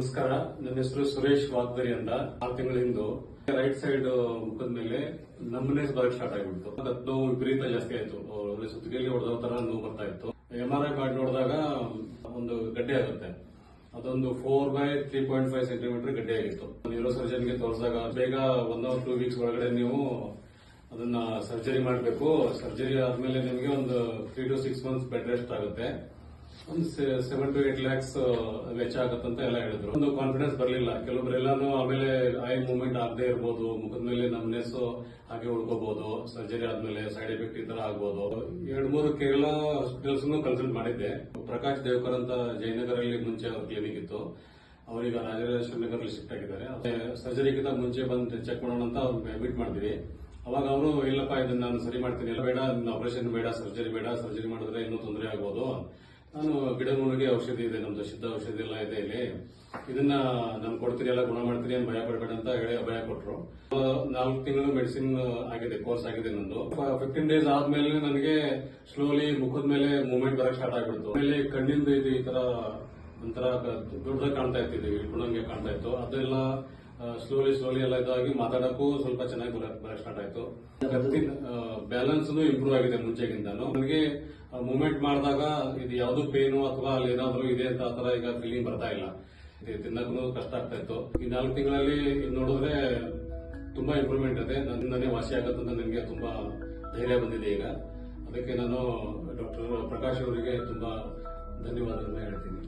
ನಮಸ್ಕಾರ. ನನ್ನ ಹೆಸರು ಸುರೇಶ್ ವಾಗ್ದರಿ ಅಂತ. 6 ತಿಂಗಳ ಹಿಂದೆ ರೈಟ್ ಸೈಡ್ ಮುಖದ ಮೇಲೆ ನಮ್ಮನೇಸ್ ಬರಕ್ ಸ್ಟಾರ್ಟ್ ಆಗಿಬಿಡ್ತು. ನೋವು ವಿಪರೀತ ಜಾಸ್ತಿ ಆಯ್ತು. ಸುತ್ತಿಗೆಯಲ್ಲಿ ಹೊಡೆದ ತರ ನೋವು ಬರ್ತಾ ಇತ್ತು. MRI ಮಾಡಿ ನೋಡಿದಾಗ ಒಂದು ಗಡ್ಡೆ ಆಗುತ್ತೆ. ಅದೊಂದು 4/3.5 ಸೆಂಟಿಮೀಟರ್ ಗಡ್ಡೆ ಆಗಿತ್ತು. ನ್ಯೂರೋ ಸರ್ಜನ್ಗೆ ತೋರಿಸಿದಾಗ ಬೇಗ 1 or 2 ವೀಕ್ಸ್ ಒಳಗಡೆ ನೀವು ಅದನ್ನ ಸರ್ಜರಿ ಮಾಡಬೇಕು. ಸರ್ಜರಿ ಆದ್ಮೇಲೆ ನಿಮಗೆ ಒಂದು 3 to 6 months ಬೆಡ್ ರೆಸ್ಟ್ ಆಗುತ್ತೆ. ಒಂದು 7 to 8 lakhs ವೆಚ್ಚ ಆಗತ್ತಂತ ಎಲ್ಲ ಹೇಳಿದ್ರು. ಒಂದು ಕಾನ್ಫಿಡೆನ್ಸ್ ಬರಲಿಲ್ಲ. ಕೆಲವೊಬ್ಬರೆಲ್ಲಾನು ಆಮೇಲೆ ಐ ಮೂವ್ಮೆಂಟ್ ಆಗದೆ ಇರಬಹುದು, ಮುಖದ ಮೇಲೆ ನಮ್ನೆಸ್ ಹಾಗೆ ಉಳ್ಕೋಬಹುದು, ಸರ್ಜರಿ ಆದ್ಮೇಲೆ ಸೈಡ್ ಎಫೆಕ್ಟ್ ಈ ತರ ಆಗ್ಬಹುದು. 2-3 ಕೇರಳ ಹಾಸ್ಪಿಟಲ್ಸ್ ಕನ್ಸಲ್ಟ್ ಮಾಡಿದ್ದೆ. ಪ್ರಕಾಶ್ ದೇವ್ಕರ್ ಅಂತ ಜಯನಗರಲ್ಲಿ ಮುಂಚೆ ಅವ್ರ ಕ್ಲಿನಿಕ್ ಇತ್ತು. ಅವರೀಗ ರಾಜರಾಜೇಶ್ವರ ನಗರಲ್ಲಿ ಶಿಫ್ಟ್ ಆಗಿದ್ದಾರೆ. ಸರ್ಜರಿಗಿಂತ ಮುಂಚೆ ಬಂದು ಚೆಕ್ ಮಾಡೋಣ ಅಂತ ಅವ್ರು ಮೀಟ್ ಮಾಡಿದ್ವಿ. ಅವಾಗ ಅವರು ಇಲ್ಲಪ್ಪ ಇದನ್ನ ನಾನು ಸರಿ ಮಾಡ್ತೀನಿ, ಬೇಡ ಆಪರೇಷನ್ ಬೇಡ, ಸರ್ಜರಿ ಮಾಡಿದ್ರೆ ಇನ್ನೂ ತೊಂದರೆ ಆಗ್ಬೋದು. ನಾನು ಗಿಡಮೂಲಿಗೆ ಔಷಧಿ ಇದೆ, ನಮ್ದು ಸಿದ್ಧ ಔಷಧಿ ಎಲ್ಲ ಇದೆ ಇಲ್ಲಿ, ಇದನ್ನ ನಾನು ಕೊಡ್ತೀನಿ, ಎಲ್ಲ ಗುಣ ಮಾಡ್ತೀನಿ ಅಂತ ಭಯ ಪಡಬೇಡ ಅಂತ ಹೇಳಿ ಅಭಯ ಕೊಟ್ಟರು. 4 ತಿಂಗಳು ಮೆಡಿಸಿನ್ ಆಗಿದೆ, ಕೋರ್ಸ್ ಆಗಿದೆ ನಂದು. 15 days ಆದ್ಮೇಲೆ ನನಗೆ ಸ್ಲೋಲಿ ಮುಖದ ಮೇಲೆ ಮೂವ್ಮೆಂಟ್ ಬರಕ್ ಸ್ಟಾರ್ಟ್ ಆಗ್ಬಿಡ್ತು. ಆಮೇಲೆ ಕಣ್ಣಿಂದ ಇದು ಈ ತರ ಒಂಥರ ದೊಡ್ಡದಾಗಿ ಕಾಣ್ತಾ ಇತ್ತು, ಇಟ್ಕೊಂಡಂಗೆ ಕಾಣ್ತಾ ಇತ್ತು. ಅದೆಲ್ಲ ಸ್ಲೋಲಿ ಎಲ್ಲ ಇದಾಗಿ ಮಾತಾಡಕ್ಕೂ ಸ್ವಲ್ಪ ಚೆನ್ನಾಗಿ ಬರಕ್ ಸ್ಟಾರ್ಟ್ ಆಯ್ತು. ಬ್ಯಾಲೆನ್ಸ್ ಇಂಪ್ರೂವ್ ಆಗಿದೆ ಮುಂಚೆಗಿಂತ. ನನಗೆ ಮೂವ್ಮೆಂಟ್ ಮಾಡಿದಾಗ ಇದು ಯಾವ್ದು ಪೇನು ಅಥವಾ ಅಲ್ಲಿ ಏನಾದ್ರು ಇದೆ ಅಂತ ಆತರ ಈಗ ಫೀಲಿಂಗ್ ಬರ್ತಾ ಇಲ್ಲ. ತಿನ್ನಕ್ಕೂ ಕಷ್ಟ ಆಗ್ತಾ ಇತ್ತು. ಈ 4 ತಿಂಗಳಲ್ಲಿ ನೋಡಿದ್ರೆ ತುಂಬಾ ಇಂಪ್ರೂವ್ಮೆಂಟ್ ಇದೆ. ನನ್ನಿಂದನೇ ವಾಸಿ ಆಗತ್ತಂತ ನನಗೆ ತುಂಬಾ ಧೈರ್ಯ ಬಂದಿದೆ ಈಗ. ಅದಕ್ಕೆ ನಾನು ಡಾಕ್ಟರ್ ಪ್ರಕಾಶ್ ಅವರಿಗೆ ತುಂಬಾ ಧನ್ಯವಾದಗಳನ್ನ ಹೇಳ್ತೀನಿ.